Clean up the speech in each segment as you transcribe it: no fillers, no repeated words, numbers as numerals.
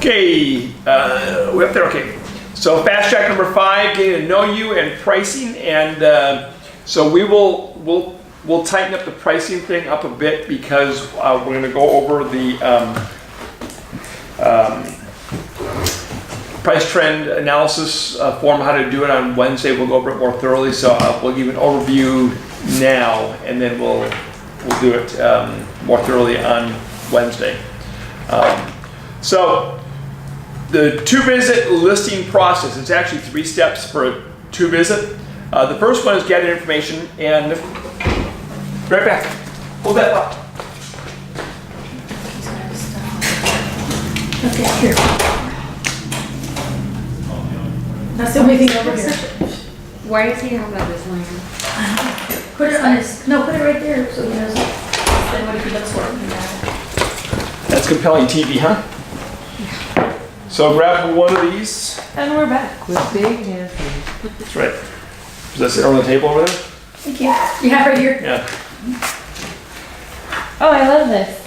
Okay, we're up there. Okay, so fast track number 5, getting to know you and pricing, and so we'll tighten up the pricing thing up a bit because we're going to go over the price trend analysis form, how to do it on Wednesday. We'll go over it more thoroughly, so we'll give an overview now, and then we'll do it more thoroughly on Wednesday. So the 2-visit listing process, it's actually 3 steps for a 2-visit. The first one is gather information, and right back, hold that up. Okay, here. That's the only thing over here. Why does he have that as land? Put it on his, no, put it right there so he knows. Then what if he looks for it? That's compelling TV, huh? So grab one of these. And we're back with Big Nancy. That's right. Does that sit on the table over there? Thank you. Yeah, right here. Yeah. Oh, I love this.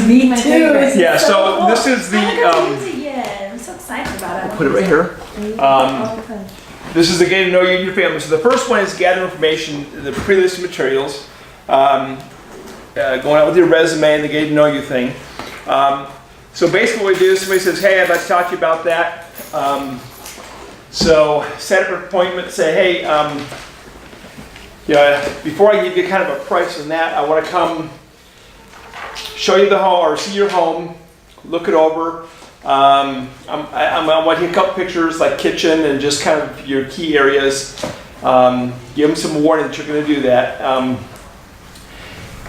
Me My too. favorite. This is Yeah, so cool. this is the, I haven't got to use it yet. I'm so excited about it. Put it right here. Okay. This is the getting to know you and your family. So the first one is gather information, the pre-listed materials, going out with your resume and the getting to know you thing. So basically what we do is somebody says, hey, I'd like to talk to you about that. So set up an appointment, say, hey, before I give you kind of a price on that, I want to come show you the home or see your home, look it over. I want you a couple pictures like kitchen and just kind of your key areas. Give them some warning that you're going to do that.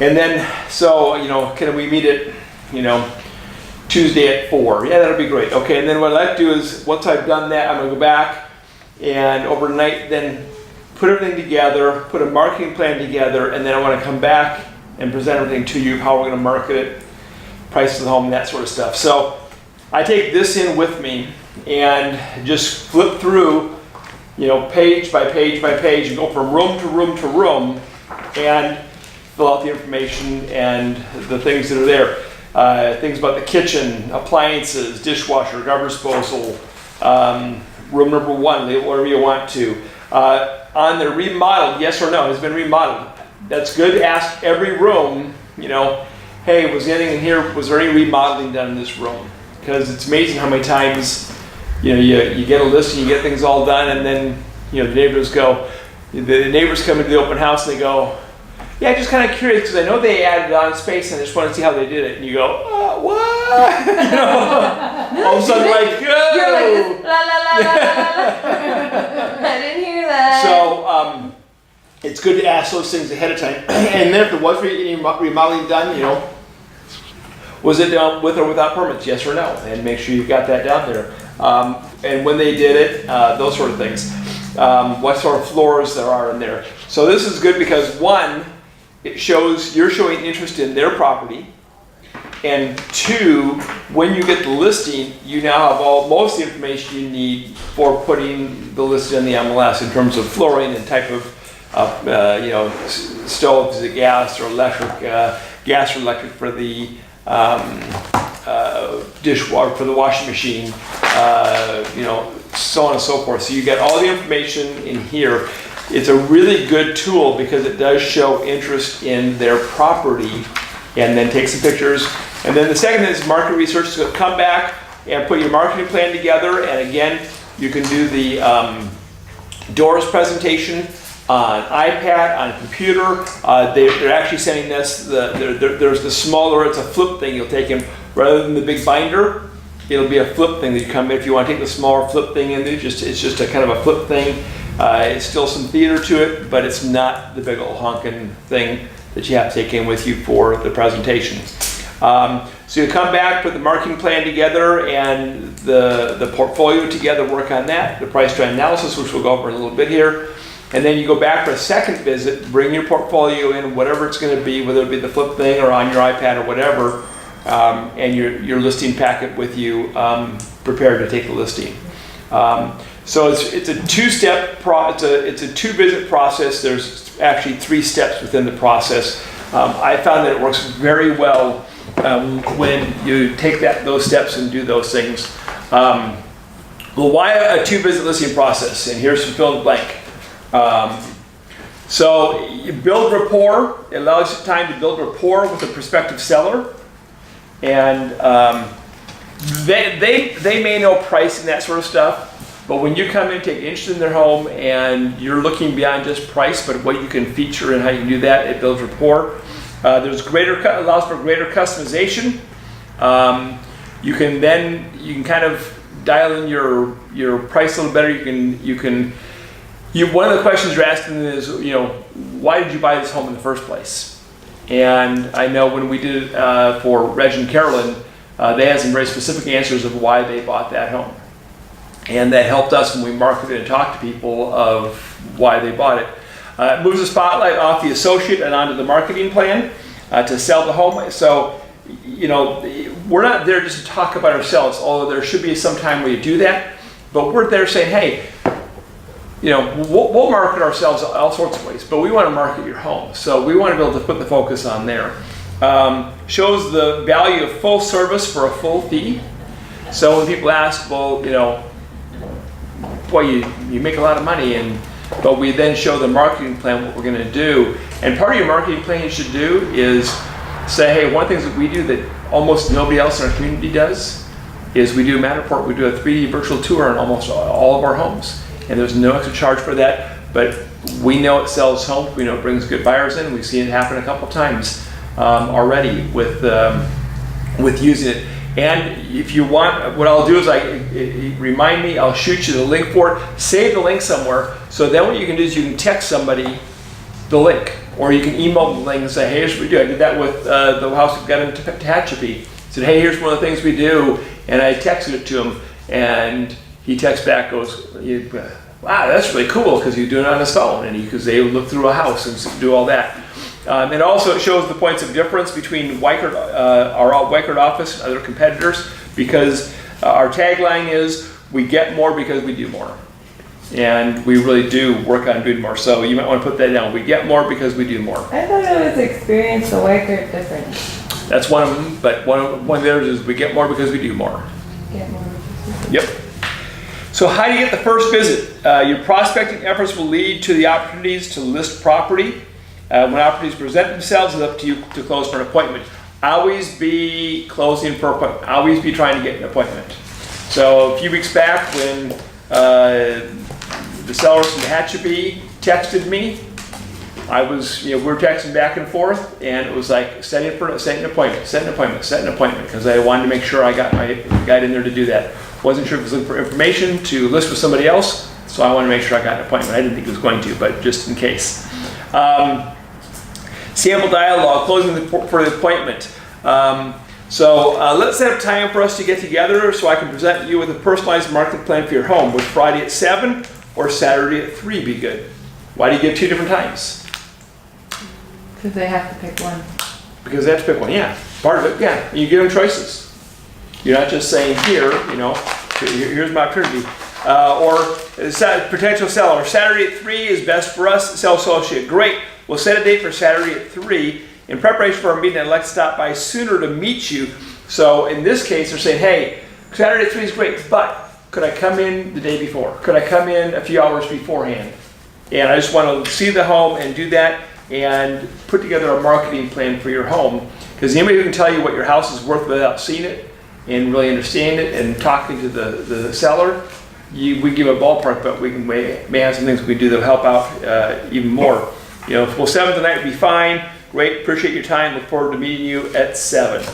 And then, so, can we meet at, Tuesday at 4? Yeah, that'll be great. Okay, and then what I like to do is, once I've done that, I'm going to go back and overnight then put everything together, put a marketing plan together, and then I want to come back and present everything to you, how we're going to market it, price of the home, that sort of stuff. So I take this in with me and just flip through, page by page by page, and go from room to room to room and fill out the information and the things that are there. Things about the kitchen, appliances, dishwasher, garbage disposal, room number 1, whatever you want to. On the remodeled, yes or no, has been remodeled. That's good to ask every room, hey, was there any remodeling done in this room? Because it's amazing how many times, you get a list and you get things all done, and then, the neighbors come into the open house and they go, yeah, just kind of curious because I know they added on space and I just want to see how they did it. And you go, what? All of a sudden, like, oh. You're like this, la la la la la. I didn't hear that. So it's good to ask those things ahead of time. And then if there was any remodeling done, was it done with or without permits? Yes or no? And make sure you've got that down there. And when they did it, those sort of things. What sort of floors there are in there. So this is good because 1, it shows you're showing interest in their property, and 2, when you get the listing, you now have most of the information you need for putting the listing in the MLS in terms of flooring and type of, stove, is it gas or electric, gas or electric for the dishwasher, for the washing machine, so on and so forth. So you get all the information in here. It's a really good tool because it does show interest in their property, and then take some pictures. And then the second is market research. So come back and put your marketing plan together. And again, you can do the doors presentation on iPad, on computer. They're actually sending this, there's the smaller, it's a flip thing you'll take in. Rather than the big binder, it'll be a flip thing that you come in. If you want to take the smaller flip thing in, it's just a kind of a flip thing. It's still some theater to it, but it's not the big old honking thing that you have to take in with you for the presentation. So you come back, put the marketing plan together and the portfolio together, work on that, the price trend analysis, which we'll go over in a little bit here. And then you go back for a second visit, bring your portfolio in, whatever it's going to be, whether it be the flip thing or on your iPad or whatever, and your listing packet with you, prepared to take the listing. So it's a 2-step it's a 2-visit process. There's actually 3 steps within the process. I found that it works very well when you take those steps and do those things. Well, why a 2-visit listing process? And here's some fill in the blank. So you build rapport. It allows you time to build rapport with a prospective seller. And they may know price and that sort of stuff. But when you come in, take interest in their home, and you're looking beyond just price, but what you can feature and how you can do that, it builds rapport. Allows for greater customization. You can kind of dial in your price a little better. One of the questions you're asking is, why did you buy this home in the first place? And I know when we did it for Reg and Carolyn, they had some very specific answers of why they bought that home. And that helped us when we marketed and talked to people of why they bought it. It moves the spotlight off the associate and onto the marketing plan to sell the home. So, we're not there just to talk about ourselves, although there should be some time where you do that. But we're there saying, hey, we'll market ourselves all sorts of ways, but we want to market your home. So we want to be able to put the focus on there. Shows the value of full service for a full fee. So when people ask, well, boy, you make a lot of money, but we then show the marketing plan, what we're going to do. And part of your marketing plan you should do is say, hey, one of the things that we do that almost nobody else in our community does is we do a Matterport. We do a 3D virtual tour on almost all of our homes. And there's no extra charge for that, but we know it sells homes. We know it brings good buyers in. We've seen it happen a couple times already with using it. And if you want, what I'll do is remind me, I'll shoot you the link for it, save the link somewhere, so then what you can do is you can text somebody the link, or you can email them the link and say, hey, here's what we do. I did that with the house we got in Tehachapi. Said, hey, here's one of the things we do, and I texted it to him, and he texts back, goes, wow, that's really cool, because he's doing it on his phone, and because they look through a house and do all that. And also it shows the points of difference between Weichert, our Weichert office and other competitors, because our tagline is, we get more because we do more. And we really do work on doing more. So you might want to put that down. We get more because we do more. I thought it was experience the Weichert difference. That's one of them, but one of theirs is we get more because we do more. Get more. Yep. So how do you get the first visit? Your prospecting efforts will lead to the opportunities to list property. When opportunities present themselves, it's up to you to close for an appointment. Always be closing for an appointment. Always be trying to get an appointment. So a few weeks back when the sellers from Tehachapi texted me, we were texting back and forth, and it was like set an appointment, because I wanted to make sure I got in there to do that. Wasn't sure if it was looking for information to list with somebody else, so I wanted to make sure I got an appointment. I didn't think it was going to, but just in case. Sample dialogue, closing for the appointment. Let's set up time for us to get together so I can present you with a personalized marketing plan for your home. Would Friday at 7 or Saturday at 3 be good? Why do you give 2 different times? Because they have to pick one. Because they have to pick one, yeah. Part of it, yeah. You give them choices. You're not just saying here's my opportunity. Potential seller, Saturday at 3 is best for us, sales associate. Great, we'll set a date for Saturday at 3. In preparation for our meeting, I'd like to stop by sooner to meet you. So in this case, they're saying, hey, Saturday at 3 is great, but could I come in the day before? Could I come in a few hours beforehand? And I just want to see the home and do that and put together a marketing plan for your home. Because anybody who can tell you what your house is worth without seeing it and really understanding it and talking to the seller, we give a ballpark, but we may have some things we do that will help out even more. Well, 7 tonight would be fine. Great, appreciate your time. Look forward to meeting you at 7.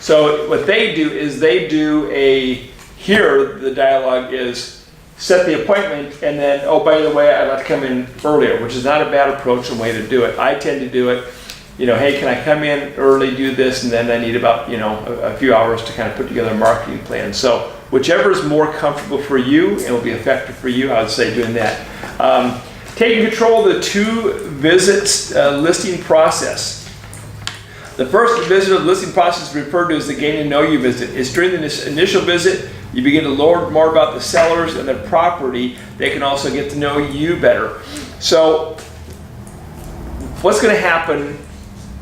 So what they do is here the dialogue is set the appointment and then, oh, by the way, I'd like to come in earlier, which is not a bad approach and way to do it. I tend to do it, hey, can I come in early, do this, and then I need about, a few hours to kind of put together a marketing plan. So whichever is more comfortable for you and will be effective for you, I would say doing that. Taking control of the 2-visit listing process. The first visit of the listing process is referred to as the getting to know you visit. It's during this initial visit you begin to learn more about the sellers and their property. They can also get to know you better. So what's going to happen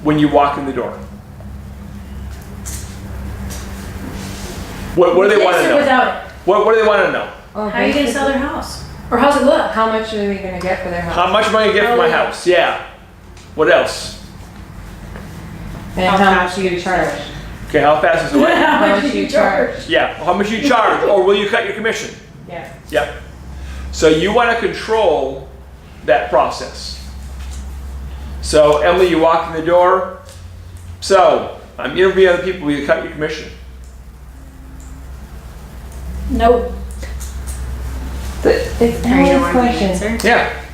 when you walk in the door? What do they With want this to or know? without it? What do they want to know? Oh, How are you gonna sell their house? Or how's it look? How much are they gonna get for their house? How much money you get for my house? Yeah. What else? And how much do you charge? Okay, how fast is it? What? How much do do you charge? Yeah, how much you charge, or will you cut your commission? Yeah. Yep. So you want to control that process. So Emily, you walk in the door. So I'm interviewing other people. Will you cut your commission? Nope. But it's Are you Emily's wanting the question. answer? Yeah.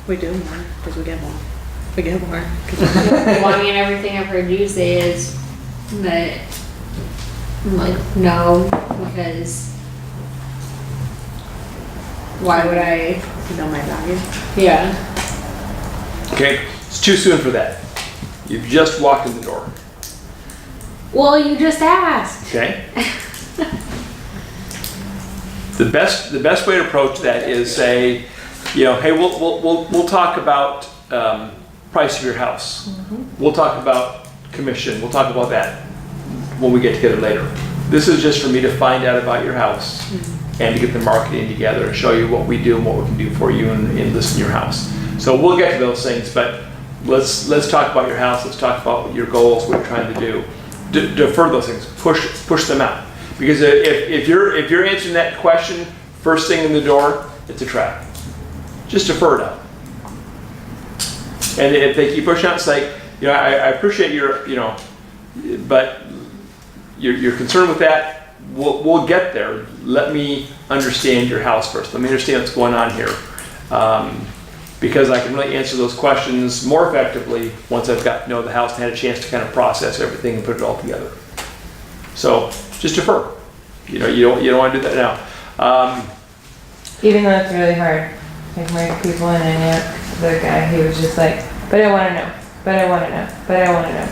We do more, because we get more. We get more. Well, I mean, everything I've heard you say is that, like, no, because why would I? You know my value. Yeah. Okay. It's too soon for that. You've just walked in the door. Well, you just asked. Okay. The best way to approach that is say, you know, hey, we'll talk about price of your house. We'll talk about commission. We'll talk about that when we get together later. This is just for me to find out about your house and to get the marketing together and show you what we do and what we can do for you and list in your house. So we'll get to those things, but let's talk about your house. Let's talk about your goals, what you're trying to do. Defer those things. Push them out. Because if you're answering that question first thing in the door, it's a trap. Just defer it out. And if they keep pushing out, it's like, you know, I appreciate your, you know, but you're concerned with that. We'll get there. Let me understand your house first. Let me understand what's going on here. Because I can really answer those questions more effectively once I've got to know the house and had a chance to kind of process everything and put it all together. So just defer. You know, you don't want to do that now. Even though it's really hard. Like my people in Antioch, the guy, he was just like, but I want to know, but I want to know, but I want to know.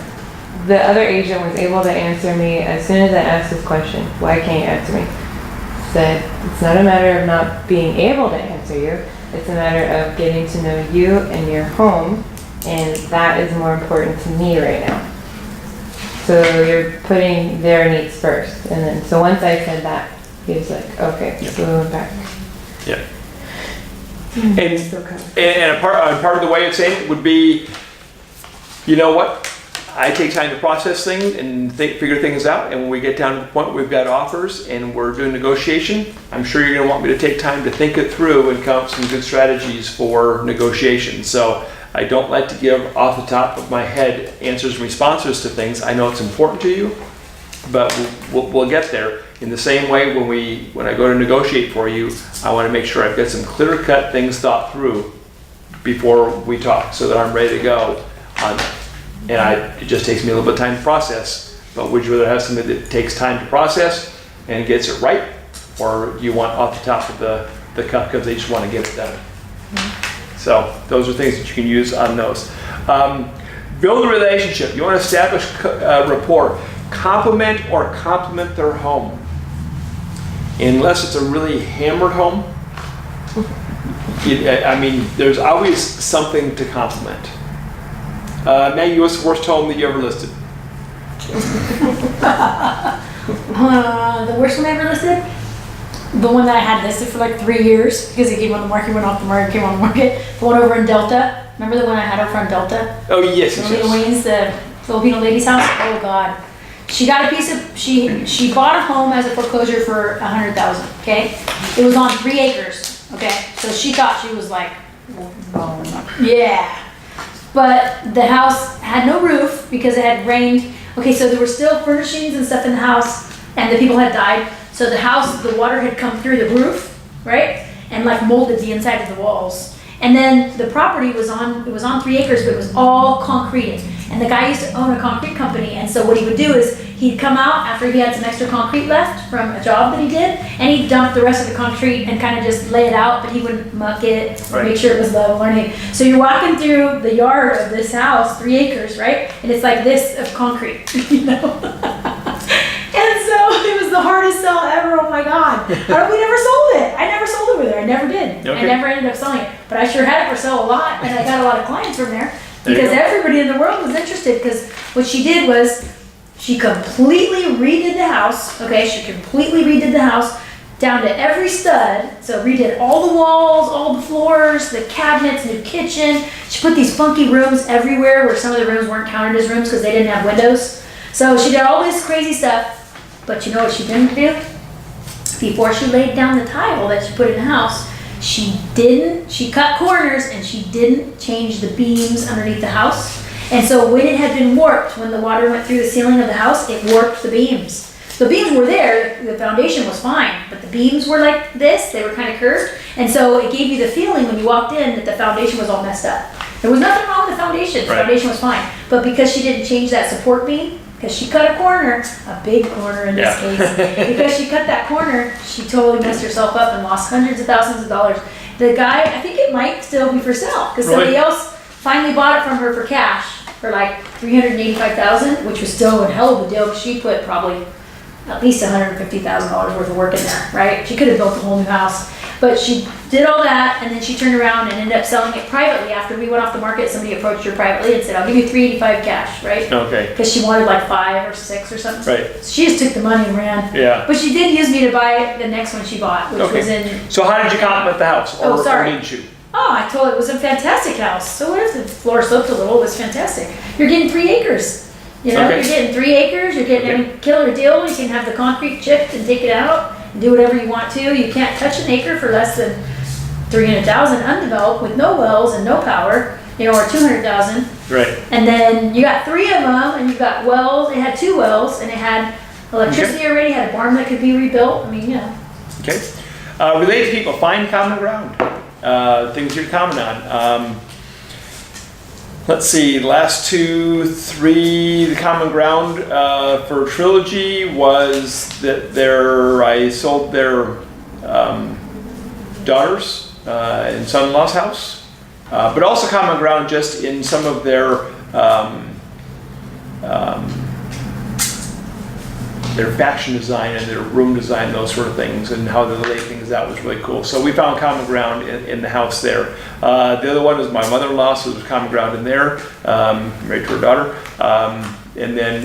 The other agent was able to answer me as soon as I asked this question. Why can't you answer me? Said, it's not a matter of not being able to answer you. It's a matter of getting to know you and your home, and that is more important to me right now. So you're putting their needs first. And then, so once I said that, he was like, okay, so we went back. Yeah. And a part of the way of saying it would be, you know what? I take time to process things and figure things out. And when we get down to the point where we've got offers and we're doing negotiation, I'm sure you're going to want me to take time to think it through and come up with some good strategies for negotiation. So I don't like to give off the top of my head answers and responses to things. I know it's important to you, but we'll get there. In the same way, when I go to negotiate for you, I want to make sure I've got some clear-cut things thought through before we talk, so that I'm ready to go on that. And it just takes me a little bit of time to process. But would you rather have something that takes time to process and gets it right, or do you want off the top of the cup because they just want to get it done? So those are things that you can use on those. Build a relationship. You want to establish rapport. Compliment or complement their home. Unless it's a really hammered home, I mean, there's always something to compliment. Maggie, what's the worst home that you ever listed? The worst one I ever listed? The one that I had listed for like 3 years because it came on the market, went off the market, came on the market. The one over in Delta. Remember the one I had over on Delta? Oh, yes, The yes, Lady yes. Wayne's, the Filipino lady's house. Oh God. She got a piece of, she bought a home as a foreclosure for $100,000, okay? It was on 3 acres, okay? So she thought she was like, yeah. But the house had no roof because it had rained. Okay, so there were still furnishings and stuff in the house and the people had died. So the house, the water had come through the roof, right? And like molded the inside of the walls. And then the property was on 3 acres, but it was all concreted. And the guy used to own a concrete company, and so what he would do is he'd come out after he had some extra concrete left from a job that he did, and he'd dump the rest of the concrete and kind of just lay it out, but he wouldn't muck it or make sure it was level or anything. So you're walking through the yard of this house, 3 acres, right? And it's like this of concrete, you know? And so it was the hardest sell ever. Oh my God. We never sold it. I never sold over there. I never did. Okay. I never ended up selling it. But I sure had it for sale a lot, and I got a lot of clients from there There you because go. everybody in the world was interested. Because what she did was She completely redid the house, okay? She completely redid the house down to every stud. So redid all the walls, all the floors, the cabinets, new kitchen. She put these funky rooms everywhere where some of the rooms weren't counted as rooms because they didn't have windows. So she did all this crazy stuff. But you know what she didn't do? Before she laid down the tile that she put in the house, she cut corners and she didn't change the beams underneath the house. And so when it had been warped, when the water went through the ceiling of the house, it warped the beams. The beams were there, the foundation was fine, but the beams were like this, they were kind of curved. And so it gave you the feeling when you walked in that the foundation was all messed up. There was nothing wrong with the foundation, the foundation was fine. But because she didn't change that support beam, because she cut a corner, a big corner in this case, because she cut that corner, she totally messed herself up and lost hundreds of thousands of dollars. The guy, I think it might still be for sale, because somebody else finally bought it from her for cash for like $385,000, which was still a hell of a deal, because she put probably at least $150,000 worth of work in there, right? She could have built a whole new house. But she did all that, and then she turned around and ended up selling it privately. After we went off the market, somebody approached her privately and said, I'll give you $385 cash, right? Okay. Because she wanted like 5 or 6 or something. Right. So she just took the money and ran. Yeah. But she did use me to buy the next one she bought, which was in... So how did you compliment the house? Oh, sorry. Or didn't you? Oh, I told her it was a fantastic house. So what if the floor sloped a little? It was fantastic. You're getting 3 acres. You know, you're getting 3 acres, you're getting a killer deal. You can have the concrete chipped and take it out and do whatever you want to. You can't touch an acre for less than 300,000 undeveloped with no wells and no power, you know, or 200,000. Right. And then you got 3 of them, and you've got wells. It had 2 wells, and it had electricity already. Had a barn that could be rebuilt. I mean, you know. Okay. Relate to people. Find common ground. Things you're common on. Let's see. The last 2, 3. The common ground for Trilogy was that I sold their daughters in son-in-law's house, but also common ground just in some of their fashion design and their room design, those sort of things, and how they lay things out was really cool. So we found common ground in the house there. The other one was my mother-in-law, so there was common ground in there, married to her daughter. And then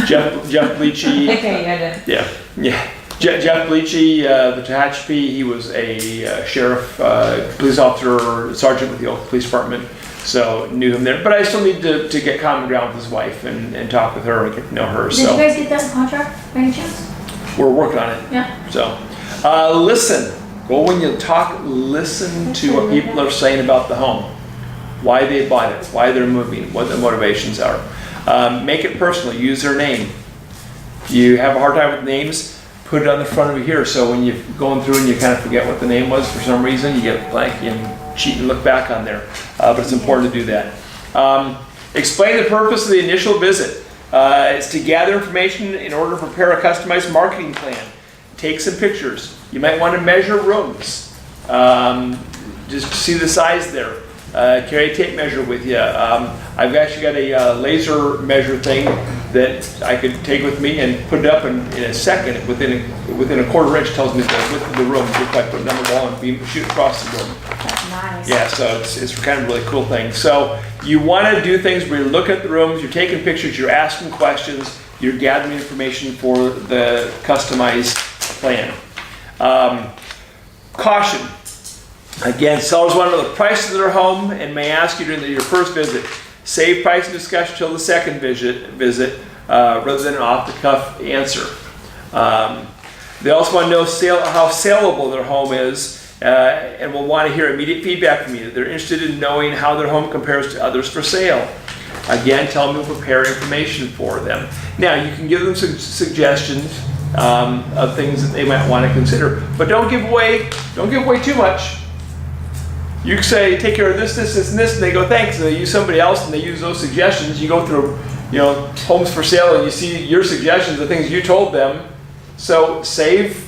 Jeff Bleachy. Okay, Yeah. Jeff Bleachy, the Tehachapi, he was a sheriff, police officer, sergeant with the Oak Police Department, so knew him there. But I still need to get common ground with his wife and talk with her and get to know her. Did you guys get that contract by any chance? We're working on it. Yeah. So, listen. Go when you talk, listen to what people are saying about the home. Why they bought it, why they're moving, what their motivations are. Make it personal, use their name. You have a hard time with names, put it on the front of here, so when you're going through and you kind of forget what the name was for some reason, you get blank and cheat and look back on there. But it's important to do that. Explain the purpose of the initial visit. It's to gather information in order to prepare a customized marketing plan. Take some pictures. You might want to measure rooms. Just see the size there. Carry a tape measure with you. I've actually got a laser measure thing that I could take with me and put it up in a second. Within a quarter inch tells me the width of the room. Just like put a number ball and beam, shoot across the room. That's nice. Yeah, so it's kind of a really cool thing. So you want to do things where you look at the rooms, you're taking pictures, you're asking questions, you're gathering information for the customized plan. Caution. Again, sellers want to know the price of their home and may ask you during your first visit. Save price and discussion until the second visit rather than an off-the-cuff answer. They also want to know how saleable their home is and will want to hear immediate feedback from you. They're interested in knowing how their home compares to others for sale. Again, tell them to prepare information for them. Now, you can give them some suggestions of things that they might want to consider, but don't give away too much. You say, take care of this, this, this, and this, and they go, thanks, and they use somebody else, and they use those suggestions. You go through, homes for sale, and you see your suggestions, the things you told them. So save,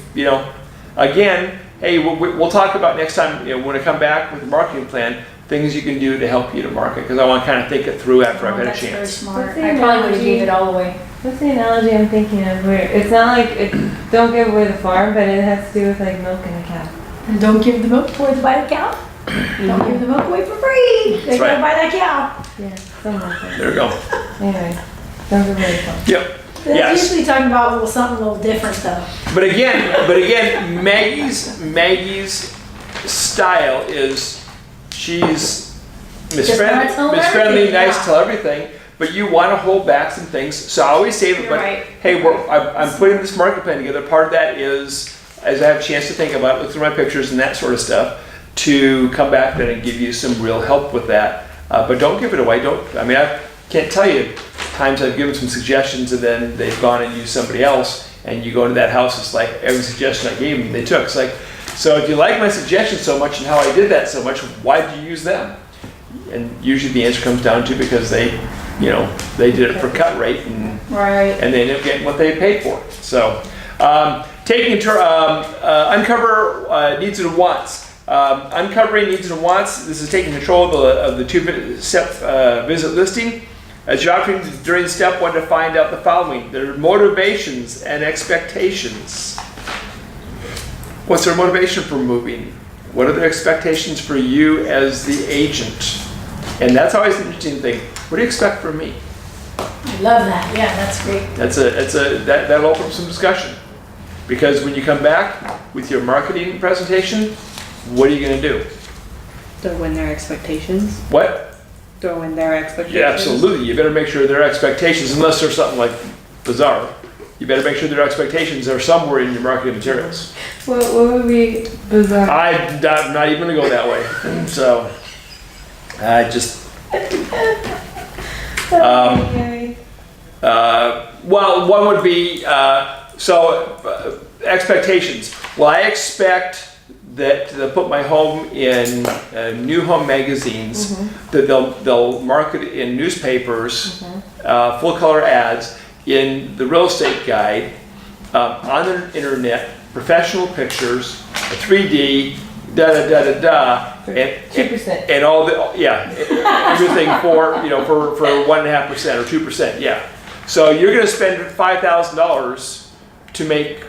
again, hey, we'll talk about next time, when I come back with the marketing plan, things you can do to help you to market, because I want to kind of think it through after I've had a That's very chance. smart. I probably would have gave it all away. What's the analogy I'm thinking of? Where it's not like don't give away the farm, but it has to do with like milking a cow. And don't give the milk away to buy the cow. Don't give the milk away for free. They're right. gonna buy that cow. Yeah, something like that. There we go. Anyway, don't give away the farm. Yep. That's Yes. usually talking about something a little different though. But again, Maggie's style is she's Miss Just wanna tell them Friendly, everything, nice, yeah. tell everything. But you want to hold back some things, so I always say, You're but right. hey, I'm putting this market plan together. Part of that is, as I have a chance to think about it, look through my pictures and that sort of stuff, to come back then and give you some real help with that. But don't give it away. I can't tell you times I've given some suggestions and then they've gone and used somebody else, and you go into that house, it's like every suggestion I gave them, they took. It's like, so if you like my suggestion so much and how I did that so much, why did you use them? And usually the answer comes down to because they did it for cut rate and Right. they end up getting what they paid for. So, uncover needs and wants. Uncovering needs and wants. This is taking control of the two-step visit listing. As you're operating during step 1 to find out the following: their motivations and expectations. What's their motivation for moving? What are their expectations for you as the agent? And that's always an interesting thing. What do you expect from me? I love that. Yeah, that's great. That'll open up some discussion. Because when you come back with your marketing presentation, what are you going to do? Throw in their expectations. What? Throw in their expectations. Yeah, absolutely. You better make sure their expectations, unless there's something like bizarre, you better make sure their expectations are somewhere in your marketing materials. What would be bizarre? I'm not even going to go that way. So, I just. Well, one would be expectations. Well, I expect that they'll put my home in new home magazines, that they'll market it in newspapers, full color ads, in the real estate guide, on the internet, professional pictures, a 3D, da da da da da, and 2%. and all the everything for 1.5% or 2%. Yeah. So you're going to spend $5,000 to make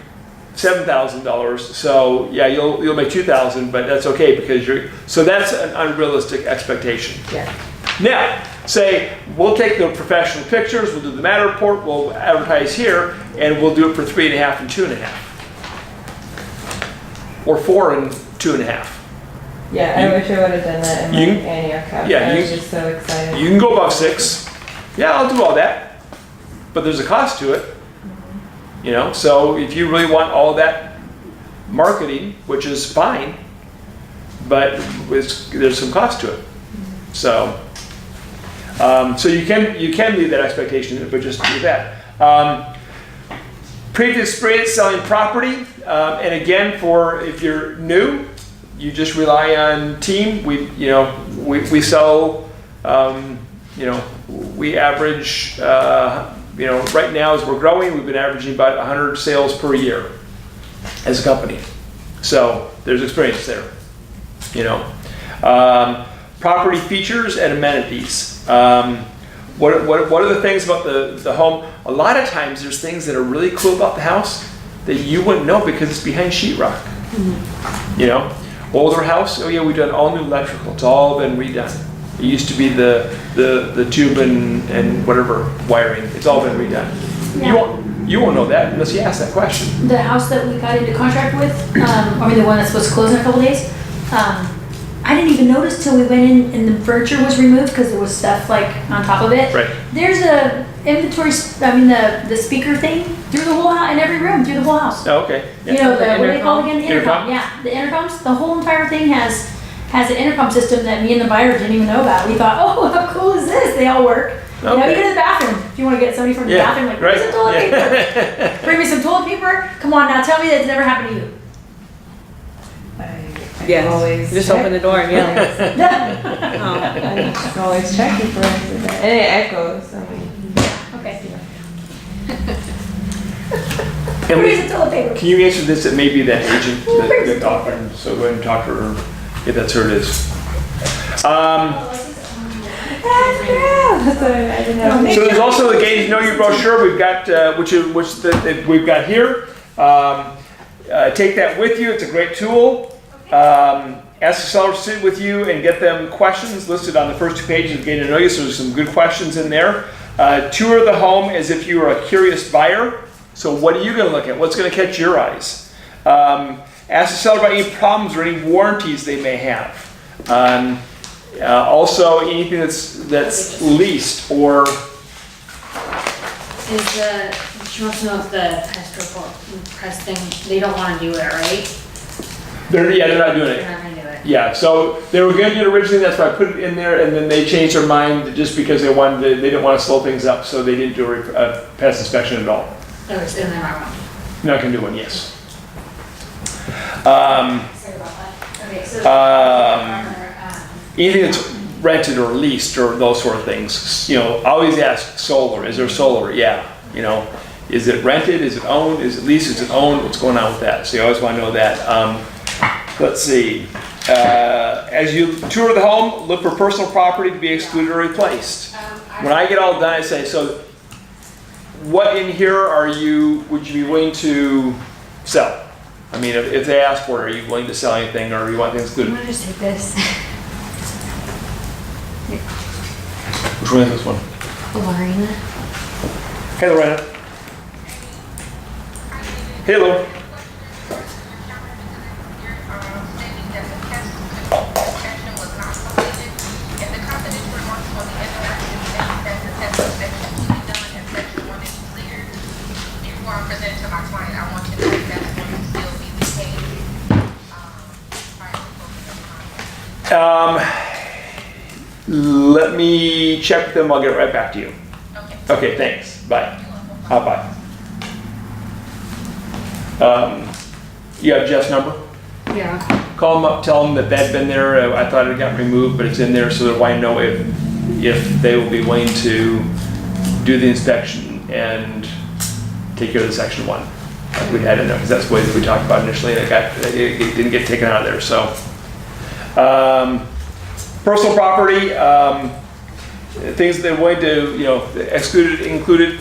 $7,000. So yeah, you'll make $2,000, but that's okay because so that's an unrealistic expectation. Yeah. Now, say we'll take the professional pictures, we'll do the Matter report, we'll advertise here, and we'll do it for 3.5 and 2.5, or 4 and 2.5. Yeah, I wish I would have done that in my Antioch house. Yeah, I was just so excited. You can go above 6. Yeah, I'll do all that, but there's a cost to it. So if you really want all that marketing, which is fine, but there's some cost to it. So you can leave that expectation, but just do that. Previous experience selling property, and again, if you're new, you just rely on team. We sell. We average. Right now as we're growing, we've been averaging about 100 sales per year as a company. So there's experience there. Property features and amenities. What are the things about the home? A lot of times there's things that are really cool about the house that you wouldn't know because it's behind sheetrock. Older house, oh yeah, we've done all new electrical. It's all been redone. It used to be the tube and whatever wiring. It's all been redone. Yeah. You won't know that unless you ask that question. The house that we got into contract with, the one that's supposed to close in a couple days, I didn't even notice till we went in and the furniture was removed because there was stuff like on top of it. Right. There's a inventory, the speaker thing through the whole house, in every room, through the whole house. Oh, okay. Yeah. What are they called again? The Intercom? intercom. Yeah, the intercoms. The whole entire thing has an intercom system that me and the buyer didn't even know about. We thought, oh, how cool is this? They all work. You go to the bathroom. If you want to get somebody from the bathroom, like, bring me some toilet paper. Bring me some toilet paper. Come on, now tell me that it's never happened to you. Yes. Always Just check. open the door and yell. I just always checking for it. And it echoes. Okay. And Bring me some toilet paper. can you answer this? It may be that agent that offered. So go ahead and talk to her if that's who it is. So there's also the Getting to Know You brochure we've got, we've got here. Take that with you. It's a great tool. Ask the seller to sit with you and get them questions listed on the first 2 pages of Getting to Know You. So there's some good questions in there. Tour the home as if you were a curious buyer. So what are you going to look at? What's going to catch your eyes? Ask the seller about any problems or any warranties they may have. Also, anything that's leased or. She wants to know if the press thing, they don't want to do it, right? They're not doing They're it. not going to do it. Yeah, so they were going to do it originally, that's why I put it in there, and then they changed their mind just because they didn't want to slow things up, so they didn't do a pest inspection at all. Oh, so they're not wrong. Not going to do one, yes. Sorry about that. Okay, so. Anything that's rented or leased or those sort of things, always ask solar. Is there solar? Yeah. Is it rented? Is it owned? Is it leased? Is it owned? What's going on with that? So you always want to know that. Let's see. As you tour the home, look for personal property to be excluded or replaced. When I get all done, I say, so what in here would you be willing to sell? I mean, if they ask for it, are you willing to sell anything or you want things I'm excluded? gonna just take this. Which one is this one? Lorena. Hey, Lorena. Hello. Let me check with them. I'll get right back to you. Okay, thanks. Bye. Bye. You have Jeff's number? Yeah. Call them up, tell them that that'd been there. I thought it got removed, but it's in there, so that I know if they will be willing to do the inspection and take care of the section 1. Like we had in there, because that's the way that we talked about initially, and it didn't get taken out of there, so. Personal property, things they're willing to, excluded, included,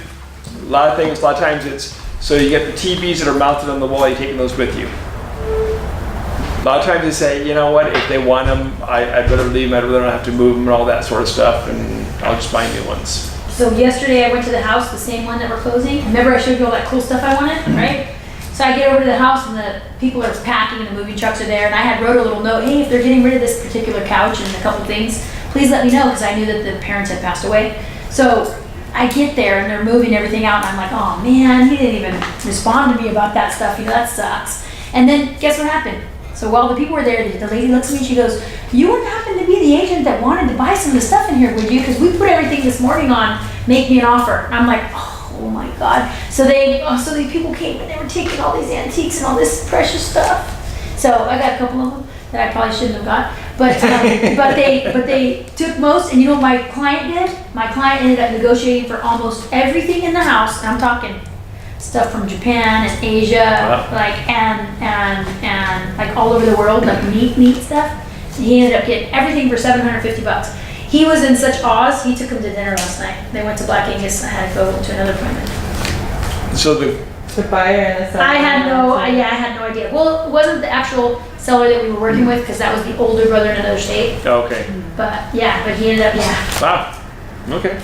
a lot of things, a lot of times it's, so you get the TVs that are mounted on the wall, you're taking those with you. A lot of times they say, you know what, if they want them, I'd rather leave them, I'd rather not have to move them and all that sort of stuff, and I'll just buy new ones. So yesterday I went to the house, the same one that we're closing. Remember I showed you all that cool stuff I wanted, right? So I get over to the house and the people are packing and the moving trucks are there, and I wrote a little note, hey, if they're getting rid of this particular couch and a couple things, please let me know, because I knew that the parents had passed away. So I get there and they're moving everything out and I'm like, oh man, he didn't even respond to me about that stuff, that sucks. And then guess what happened? So while the people were there, the lady looks at me and she goes, you wouldn't happen to be the agent that wanted to buy some of the stuff in here, would you? Because we put everything this morning on Make Me an Offer. And I'm like, oh my God. So these people came and they were taking all these antiques and all this precious stuff. So I got a couple of them that I probably shouldn't have got. But they took most, and you know what my client did? My client ended up negotiating for almost everything in the house, and I'm talking stuff from Japan and Asia, Wow. like and like all over the world, like neat stuff. And he ended up getting everything for $750. He was in such awe, he took him to dinner last night. They went to Black Angus, and I had to go to another appointment. So The buyer and the seller. I had no idea. Well, it wasn't the actual seller that we were working with, because that was the older brother in another state. okay. But he ended up, Wow. Okay.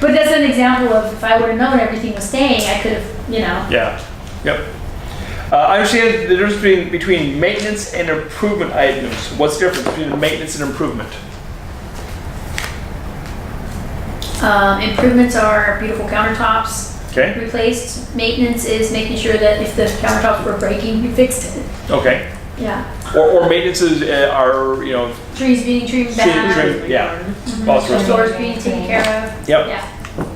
But that's an example of, if I would have known everything was staying, I could have, Yeah. Yep. I understand the difference between maintenance and improvement items. What's the difference between maintenance and improvement? Improvements are beautiful countertops Okay. replaced. Maintenance is making sure that if the countertops were breaking, you fixed it. Okay. Yeah. Or maintenances are, Trees being trimmed back. yeah. Mhm. All sorts of stuff. Doors being taken care of. Yep. Yeah.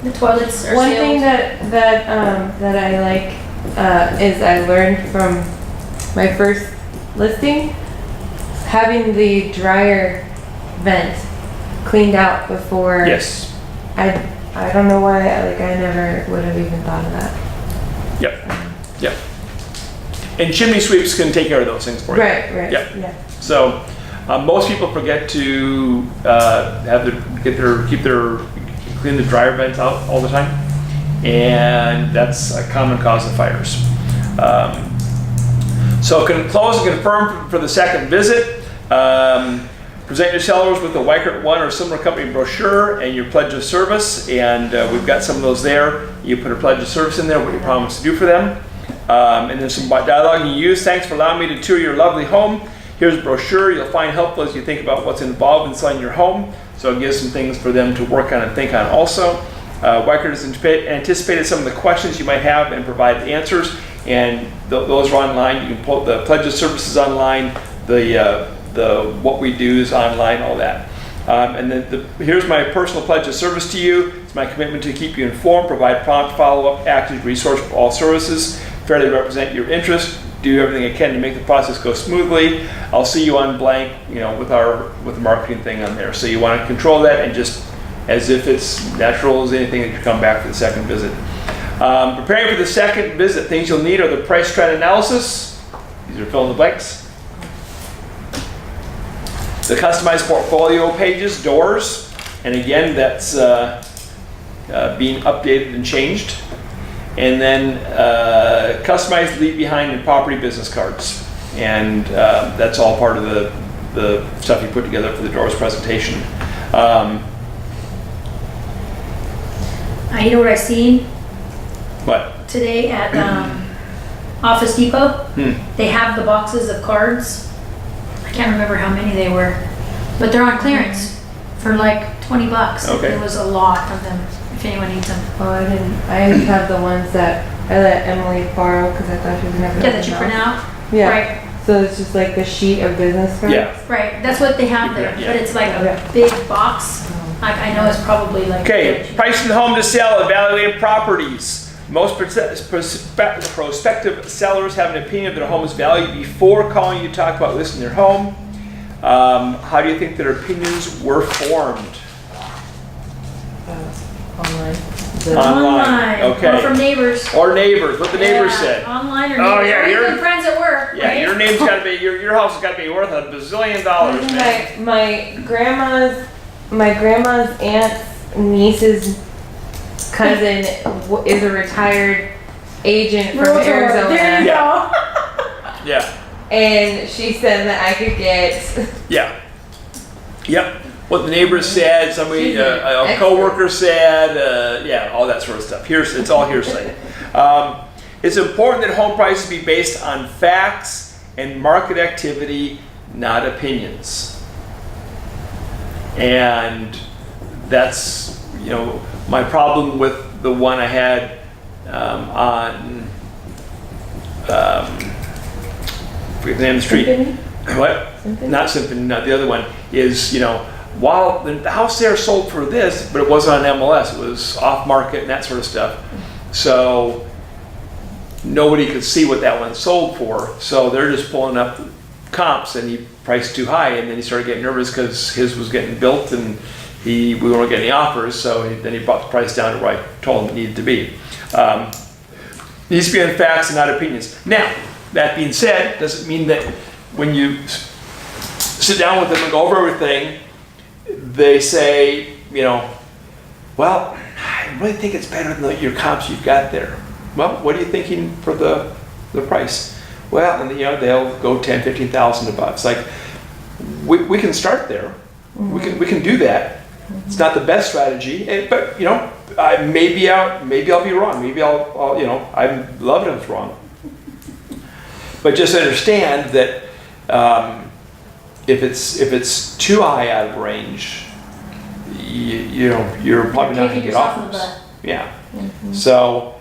The toilets are One sealed. thing that I like is I learned from my first listing, having the dryer vent cleaned out before. Yes. I don't know why, I never would have even thought of that. Yep. Yep. And chimney sweeps can take care of those things for you. Right, Yep. yeah. So most people forget to clean the dryer vents out all the time, and that's a common cause of fires. So close and confirm for the second visit. Present your sellers with a Weichert 1 or similar company brochure and your pledge of service, and we've got some of those there. You put a pledge of service in there, what you promise to do for them. And there's some dialogue you use. Thanks for allowing me to tour your lovely home. Here's a brochure you'll find helpful as you think about what's involved in selling your home. So it gives some things for them to work on and think on also. Weichert has anticipated some of the questions you might have and provide the answers. And those are online. You can pull the pledge of services online. The what we do is online, all that. And then here's my personal pledge of service to you. It's my commitment to keep you informed, provide prompt follow-up, active resource for all services, fairly represent your interests, do everything I can to make the process go smoothly. I'll see you on blank, with the marketing thing on there. So you want to control that and just as if it's natural as anything that you come back for the second visit. Preparing for the second visit, things you'll need are the price trend analysis. These are fill in the blanks. The customized portfolio pages, doors, and again, that's being updated and changed. And then customized leave behind and property business cards. And that's all part of the stuff you put together for the doors presentation. You know what I seen What? today at Office Depot? They have the boxes of cards. I can't remember how many they were, but they're on clearance for like $20. Okay. There was a lot of them. If anyone needs them. Oh, I didn't. I just have the ones that I let Emily borrow because I thought she was never. Yeah, that you print out. Yeah. Right. So it's just like the sheet of business cards. Yeah. Right. That's what they have there, Yeah. but it's like a Yeah. big box. Like I know it's probably like. Okay, pricing the home to sell, evaluating properties. Most prospective sellers have an opinion of their home's value before calling you to talk about listing their home. How do you think their opinions were formed? Online. Online, okay. Or from neighbors. Or neighbors, what the neighbors Yeah, said. Online or Oh, neighbors. yeah, Or you're- even friends at work. Yeah, right? your name's got to be, your house has got to be worth $1 bazillion, man. My grandma's aunt's niece's cousin is a retired agent from Realtor. Arizona. There you go. Yeah, And she said that I could get. yeah. Yep. What the neighbors said, somebody, She's an a expert. coworker said, yeah, all that sort of stuff. It's all hearsay. It's important that home prices be based on facts and market activity, not opinions. And that's, my problem with the one I had on, forget the name of the street. Symphony? What? Symphony? Not Symphony, not the other one, is, while the house there sold for this, but it wasn't on MLS, it was off market and that sort of stuff. So nobody could see what that one sold for. So they're just pulling up the comps and he priced too high, and then he started getting nervous because his was getting built and we weren't getting any offers. So then he brought the price down to where I told him it needed to be. Needs to be on facts and not opinions. Now, that being said, doesn't mean that when you sit down with them and go over everything, they say, well, I really think it's better than your comps you've got there. Well, what are you thinking for the price? Well, and they'll go $10,000, $15,000 above. It's like we can start there. Mm-hmm. We can do that. Mm-hmm. It's not the best strategy, but maybe I'll be wrong. Maybe I'd love it if it's wrong. But just understand that if it's too high out of range, you're probably not going to get offers. Yeah. Mm-hmm. So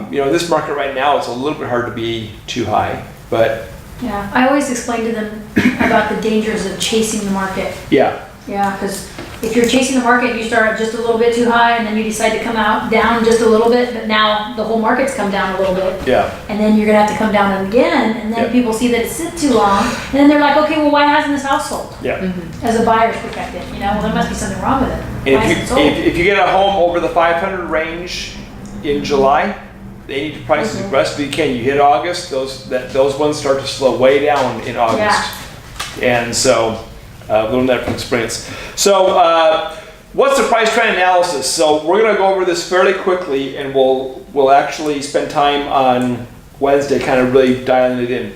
this market right now is a little bit hard to be too high, but Yeah, I always explain to them about the dangers of chasing the market. yeah, because if you're chasing the market, you start just a little bit too high, and then you decide to come down just a little bit, but now the whole market's come down a little bit. yeah, And then you're gonna have to come down again, and then Yeah. people see that it sits too long, and then they're like, okay, well, why hasn't this house sold? yeah. As a buyer's perspective, well, there must be something wrong with it. And Why hasn't it sold? if you get a home over the 500 range in July, they need to price as aggressively you can. You hit August, those ones start to slow way down in August. And so, learn that from experience. So, what's the price trend analysis? So we're going to go over this fairly quickly, and we'll actually spend time on Wednesday kind of really dialing it in.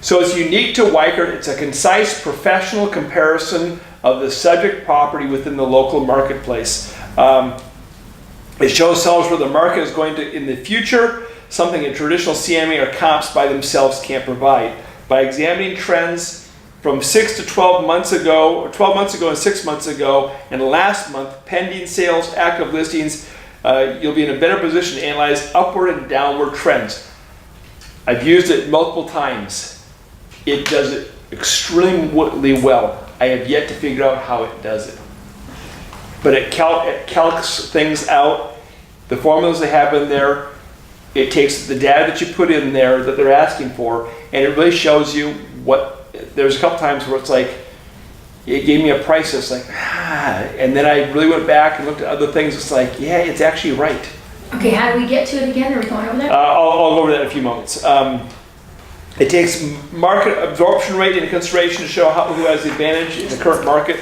So it's unique to Weichert. It's a concise professional comparison of the subject property within the local marketplace. It shows sellers where the market is going to in the future, something a traditional CMA or comps by themselves can't provide. By examining trends from 6 to 12 months ago, or 12 months ago and 6 months ago, and last month, pending sales, active listings, you'll be in a better position to analyze upward and downward trends. I've used it multiple times. It does it extremely well. I have yet to figure out how it does it. But it calcs things out, the formulas they have in there, it takes the data that you put in there that they're asking for, and it really shows you what, there's a couple times where it's like, it gave me a price that's like, and then I really went back and looked at other things, it's like, yeah, it's actually right. Okay, how do we get to it again? Are we going over that? I'll go over that in a few moments. It takes market absorption rate into consideration to show who has the advantage in the current market,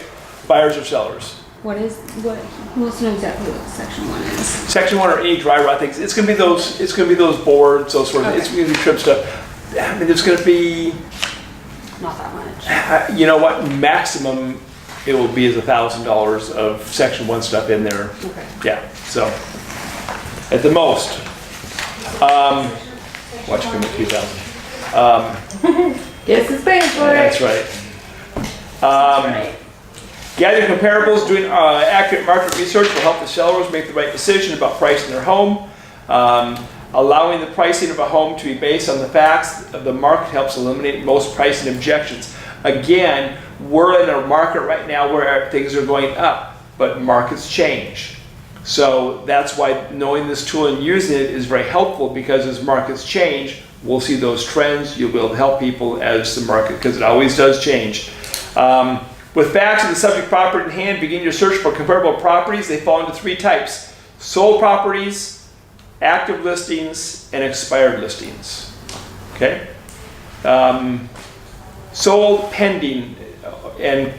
buyers or sellers. Who wants to know exactly what section 1 is? Section 1 or any dry rot things. It's gonna be those boards, those sort of. It's gonna be trim stuff. I mean, it's gonna be. Not that much. You know what? Maximum it will be is $1,000 of section 1 stuff in there. Okay. Yeah. So at the most. Watch it come to 2,000. Guess it's paying for it. That's right. Gathering comparables, doing accurate market research will help the sellers make the right decision about pricing their home. Allowing the pricing of a home to be based on the facts of the market helps eliminate most pricing objections. Again, we're in a market right now where things are going up, but markets change. So that's why knowing this tool and using it is very helpful, because as markets change, we'll see those trends. You'll be able to help people as the market, because it always does change. With facts of the subject property in hand, begin your search for comparable properties. They fall into 3 types: sold properties, active listings, and expired listings. Okay? Sold, pending, and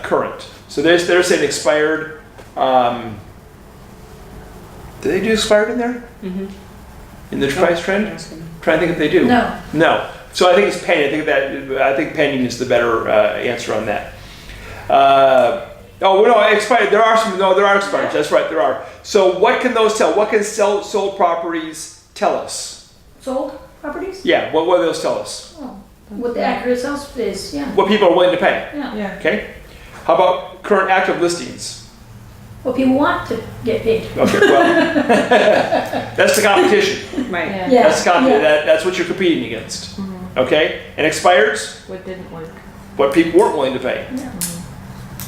current. So there's an expired. Do they do expired in there? Mm-hmm. In the price trend? Trying to think if they do. No. No. So I think it's pending. I think pending is the better answer on that. Expired. There are some. No, there are expired. That's right. There are. So what can those tell? What can sold properties tell us? Sold properties? Yeah. What do those tell us? Oh, what the accurate sales is, yeah. What people are willing to pay. Yeah. Yeah. Okay. How about current active listings? What people want to get paid. Okay. Well, that's the competition. Right. Yeah. Yeah. That's that's what you're competing against. Mm-hmm. Okay. And expireds? What didn't work. What people weren't willing to pay. Yeah.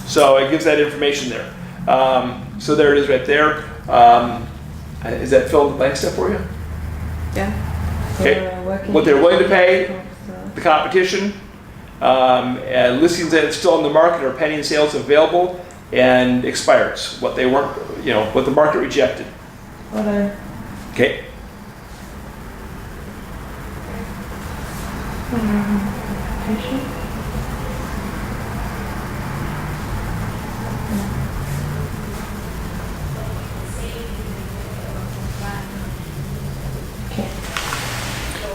So it gives that information there. So there it is right there. Is that fill in the blank stuff for you? Yeah. Okay. What they're willing to pay, the competition, and listings that are still on the market or pending sales available, and expireds, what they weren't, what the market rejected. Hold on. Okay.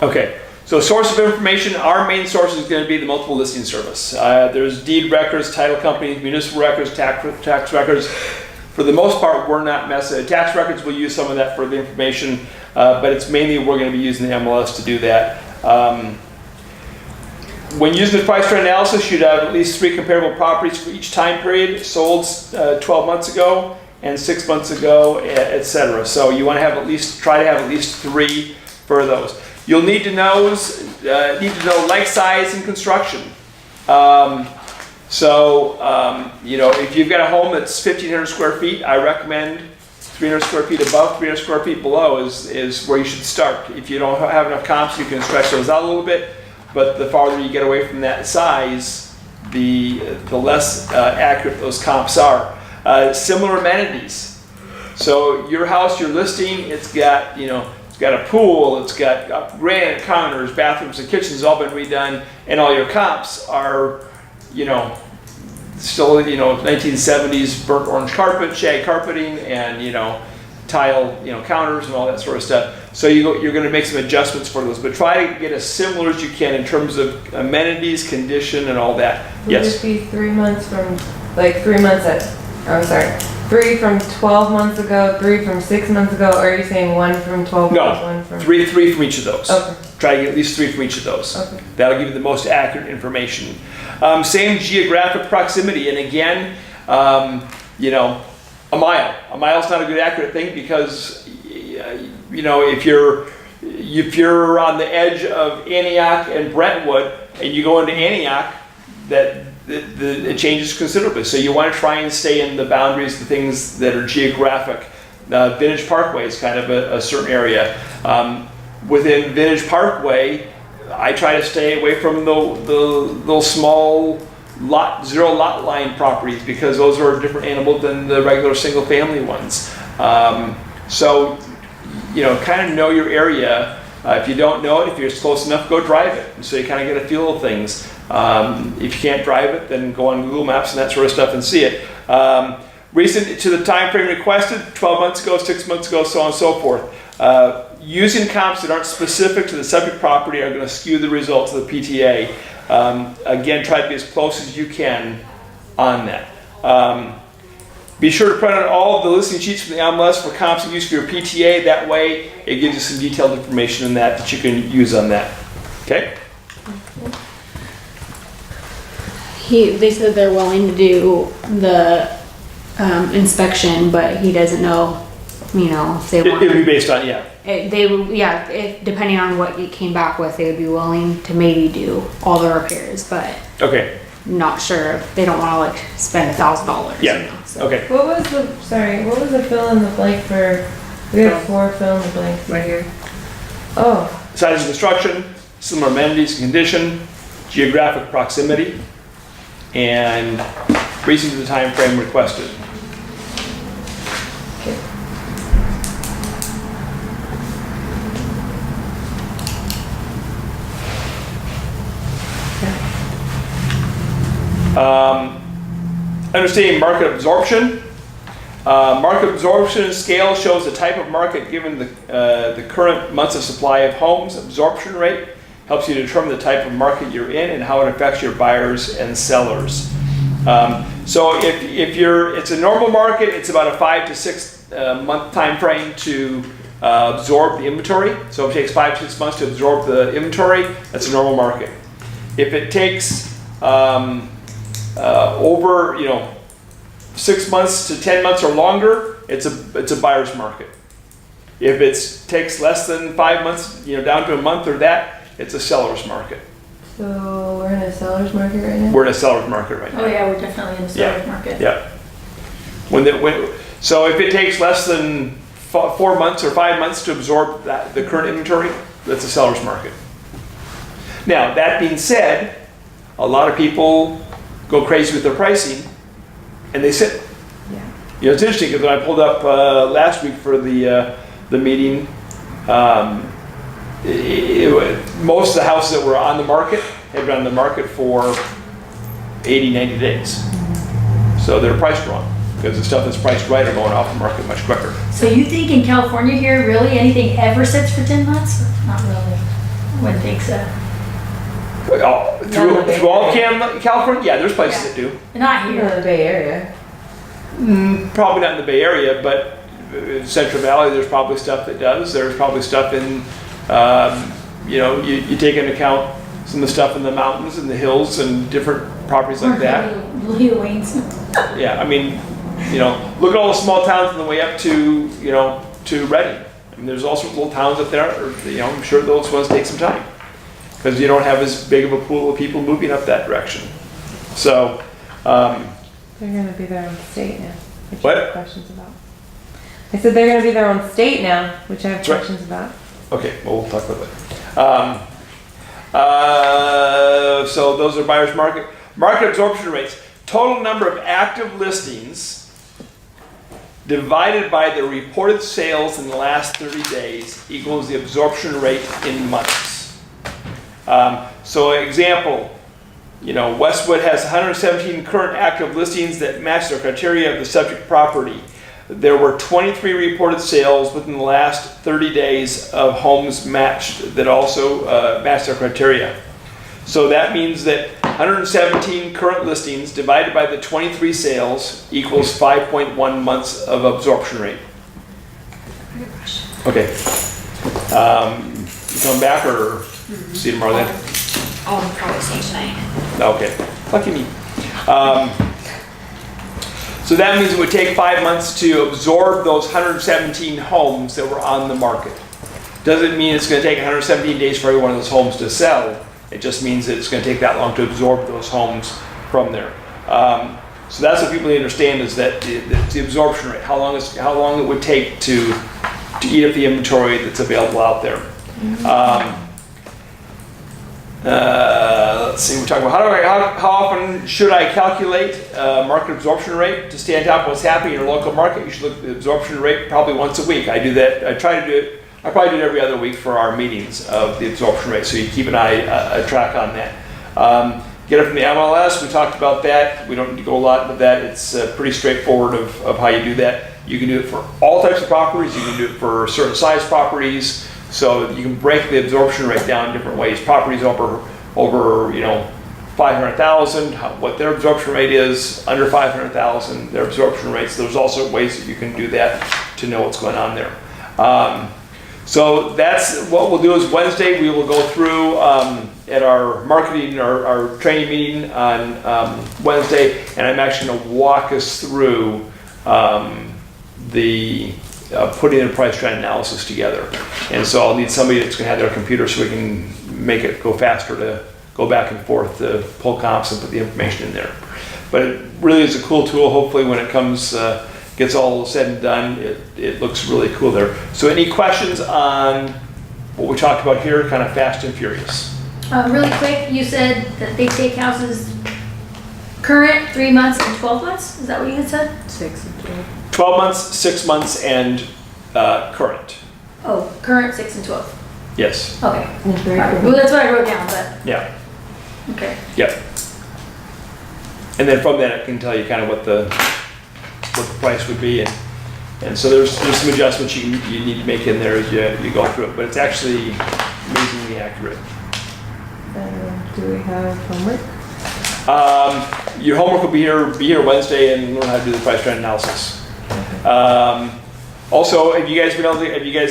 Okay, so source of information, our main source is going to be the multiple listing service. There's deed records, title companies, municipal records, tax records. For the most part, we're not messing. Tax records, we'll use some of that for the information, but it's mainly we're going to be using the MLS to do that. When using the price trend analysis, you'd have at least 3 comparable properties for each time period, sold 12 months ago and 6 months ago, etc. So you want to try to have at least 3 for those. You'll need to know like size and construction. If you've got a home that's 1,500 square feet, I recommend 300 square feet above, 300 square feet below is where you should start. If you don't have enough comps, you can stretch those out a little bit, but the farther you get away from that size, the less accurate those comps are. Similar amenities. So your house, your listing, it's got a pool, it's got granite counters, bathrooms and kitchens all been redone, and all your comps are, still, 1970s burnt orange carpet, shag carpeting, and, tile, counters and all that sort of stuff. So you're going to make some adjustments for those, but try to get as similar as you can in terms of amenities, condition, and all that. Would Yes? it be 3 months from like 3 months I'm sorry, 3 from 12 months ago, 3 from 6 months ago, or are you saying 1 from 12 months, 1 No, from? three from each of those. Okay. Try to get at least 3 from each of those. Okay. That'll give you the most accurate information. Same geographic proximity, and again, you know, a mile. A mile's not a good accurate thing because, you know, if you're on the edge of Antioch and Brentwood, and you go into Antioch, it changes considerably. So you want to try and stay in the boundaries, the things that are geographic. Vintage Parkway is kind of a certain area. Within Vintage Parkway, I try to stay away from those small zero lot line properties because those are a different animal than the regular single family ones. So, you know, kind of know your area. If you don't know it, if you're close enough, go drive it. So you kind of get a feel of things. If you can't drive it, then go on Google Maps and that sort of stuff and see it. Recent to the time frame requested, 12 months ago, 6 months ago, so on and so forth. Using comps that aren't specific to the subject property are going to skew the results of the PTA. Again, try to be as close as you can on that. Be sure to print out all of the listing sheets from the MLS for comps and use for your PTA. That way, it gives you some detailed information in that you can use on that. Okay? They said they're willing to do the inspection, but he doesn't know, you know, if they want. It'll be based on, yeah. Depending on what it came back with, they would be willing to maybe do all the repairs, but Okay. not sure. They don't want to like spend $1,000. Yeah. You know, so. Okay. What was the fill in the blank for, we have 4 fill in the blanks. Right here. Oh, Size of construction, similar amenities and condition, geographic proximity, and reason to the time frame requested. okay. Understanding market absorption. Market absorption scale shows the type of market given the current months of supply of homes. Absorption rate helps you determine the type of market you're in and how it affects your buyers and sellers. So if it's a normal market, it's about a 5 to 6 month time frame to absorb the inventory. So if it takes 5 to 6 months to absorb the inventory, that's a normal market. If it takes over 6 months to 10 months or longer, it's a buyer's market. If it takes less than 5 months, down to a month or that, it's a seller's market. So we're in a seller's market right now? We're in a seller's market right now. Oh yeah, we're definitely in the seller's market. Yeah. So if it takes less than 4 months or 5 months to absorb the current inventory, that's a seller's market. Now, that being said, a lot of people go crazy with their pricing and they sit. Yeah. It's interesting because when I pulled up last week for the meeting, most of the houses that were on the market had been on the market for 80, 90 days. So they're priced wrong because the stuff that's priced right are going off the market much quicker. So you think in California here, really anything ever sits for 10 months? Not really. I wouldn't think so. Through all of California, yeah, there's places that do. Not You're in here. the Bay Area. Probably not in the Bay Area, but in Central Valley, there's probably stuff that does. There's probably stuff in, you take into account some of the stuff in the mountains and the hills and different properties like that. Leo Wayne's. Yeah, I mean, look at all the small towns on the way up to, to Reading. I mean, there's all sorts of little towns up there, I'm sure those ones take some time because you don't have as big of a pool of people moving up that direction. So, They're going to be their own state now, which What? I have questions about. I said they're going to be their own state now, which I have That's right. questions about. okay, well, we'll talk about that. So those are buyer's market. Market absorption rates. Total number of active listings divided by the reported sales in the last 30 days equals the absorption rate in months. So example, Westwood has 117 current active listings that match the criteria of the subject property. There were 23 reported sales within the last 30 days of homes matched that also matched their criteria. So that means that 117 current listings divided by the 23 sales equals 5.1 months of absorption rate. Okay. You come back or see you tomorrow then? Oh, I'm probably seeing tonight. Okay, lucky me. So that means it would take 5 months to absorb those 117 homes that were on the market. Doesn't mean it's going to take 117 days for every one of those homes to sell. It just means that it's going to take that long to absorb those homes from there. So that's what people need to understand, is that the absorption rate, how long it would take to eat up the inventory that's available out there. Let's see, we're talking about how often should I calculate market absorption rate to stay on top of what's happening in your local market. You should look at the absorption rate probably once a week. I do that. I try to do it. I probably do it every other week for our meetings of the absorption rate, so you keep an eye, a track on that. Get it from the MLS. We talked about that. We don't need to go a lot into that. It's pretty straightforward of how you do that. You can do it for all types of properties. You can do it for certain size properties. So you can break the absorption rate down in different ways. Properties over 500,000, what their absorption rate is. Under 500,000, their absorption rates. There's also ways that you can do that to know what's going on there. So that's what we'll do. Is Wednesday we will go through at our marketing, our training meeting on Wednesday, and I'm actually going to walk us through putting a price trend analysis together. And so I'll need somebody that's going to have their computer so we can make it go faster to go back and forth to pull comps and put the information in there. But it really is a cool tool. Hopefully when it comes, gets all said and done, it looks really cool there. So any questions on what we talked about here, kind of fast and furious? Really quick, you said that they take houses current 3 months and 12 months? Is that what you had said? 6 and 12. 12 months, 6 months, and current. Oh, current 6 and 12. Yes. Okay. That's very Alright, cool. well, that's what I wrote down, but, Yeah. okay. Yep. And then from that, it can tell you kind of what the price would be, and so there's some adjustments you need to make in there as you go through it, but it's actually amazingly accurate. Do we have homework? Your homework will be here Wednesday, and learn how to do the price trend analysis. Also, have you guys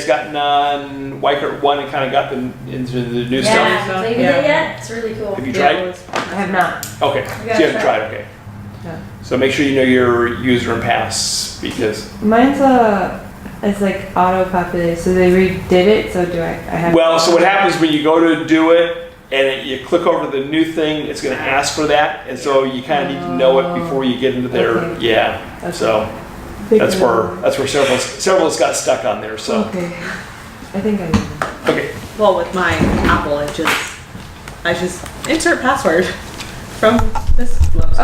gotten on Weichert 1 and kind of got into the new stuff? Yeah, have you played with it yet? It's really cool. Have you tried? I have not. Okay, so you haven't tried, okay. No. So make sure you know your user and pass, because, Mine's it's like auto-populated, so they redid it, so do I have... well, so what happens when you go to do it, and you click over the new thing, it's gonna ask for that, and so you kind of need to know it before you get into there, Okay. yeah. Okay. So, that's where several got stuck on there, so. Okay. I think I know. Okay, Well, with my Apple, I just insert password from this website.